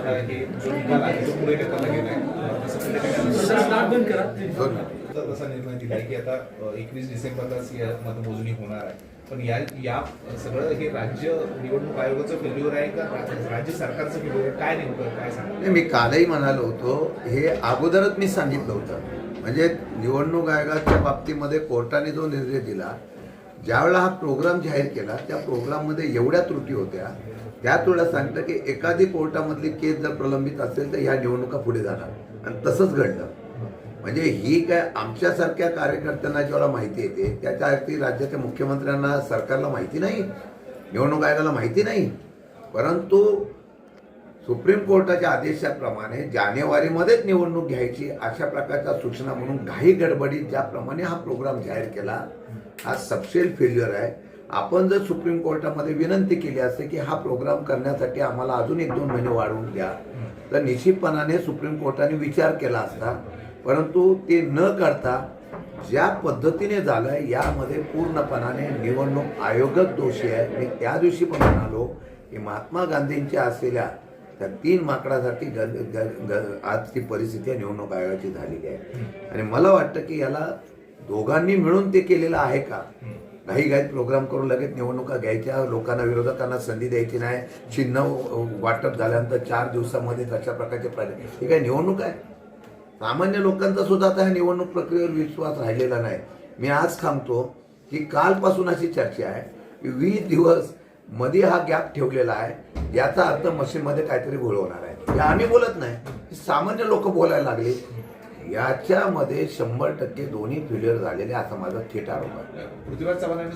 आता हे जो निकाल आहे तो पुढे ढकलला गेलाय तसं तसा निर्णय दिलाय की आता 21 डिसेंबरलाच या मतमोजणी होणार आहे. पण या सगळं हे राज्य निवडणूक आयोगाचं फेल्युअर आहे का राज्य सरकारचं फेल्युअर काय नेमकं काय सांगा? मी कालही म्हणालो होतो, हे अगोदरच मी सांगितलं होतं. म्हणजे निवडणूक आयोगाच्या बाबतीमध्ये कोर्टाने जो निर्णय दिला, ज्यावेळेला हा प्रोग्राम जाहीर केला त्या प्रोग्राममध्ये एवढ्या त्रुटी होत्या, त्याच वेळेला सांगितलं की एखादी कोर्टामधली केस जर प्रलंबित असेल तर ह्या निवडणुका पुढे जाणार आणि तसंच घडलं. म्हणजे ही काय आमच्यासारख्या कार्यकर्त्यांना जेव्हा माहिती येते त्याच्या अर्थी राज्याच्या मुख्यमंत्र्यांना सरकारला माहिती नाही, निवडणूक आयोगाला माहिती नाही. परंतु सुप्रीम कोर्टाच्या आदेशाप्रमाणे जानेवारीमध्येच निवडणूक घ्यायची अशा प्रकारच्या सूचना म्हणून घाई गडबडीत ज्याप्रमाणे हा प्रोग्राम जाहीर केला, हा सबसेल फेल्युअर आहे. आपण जर सुप्रीम कोर्टामध्ये विनंती केली असते की हा प्रोग्राम करण्यासाठी आम्हाला अजून 1-2 महिने वाढवून द्या, तर निश्चितपणाने सुप्रीम कोर्टाने विचार केला असता. परंतु ते न करता ज्या पद्धतीने झालंय यामध्ये पूर्णपणाने निवडणूक आयोगच दोषी आहे. मी त्या दिवशी पण म्हणालो की महात्मा गांधींच्या असलेल्या त्या 3 माकडासाठी आज ती परिस्थिती निवडणूक आयोगाची झालेली आहे. आणि मला वाटतं की याला दोघांनी मिळून ते केलेलं आहे का? घाईघाईत प्रोग्राम करून लगेच निवडणुका घ्यायच्या, लोकांना विरोधकांना संधी द्यायची नाही, चिन्ह वाटप झाल्यानंतर 4 दिवसामध्ये तशा प्रकारचे हे काय निवडणूक आहे? सामान्य लोकांचा सुद्धा आता ह्या निवडणूक प्रक्रियेवर विश्वास राहिलेला नाही. मी आज सांगतो की कालपासून अशी चर्चा आहे की 20 दिवस मध्ये हा गॅप ठेवलेला आहे, याचा अर्थ मशीनमध्ये काहीतरी घोळ होणार आहे. हे आम्ही बोलत नाही, सामान्य लोक बोलायला लागले. याच्यामध्ये 100% दोन्ही फेल्युअर झालेले असा माझा थेट आरोप आहे. पृथ्वीराज चव्हाण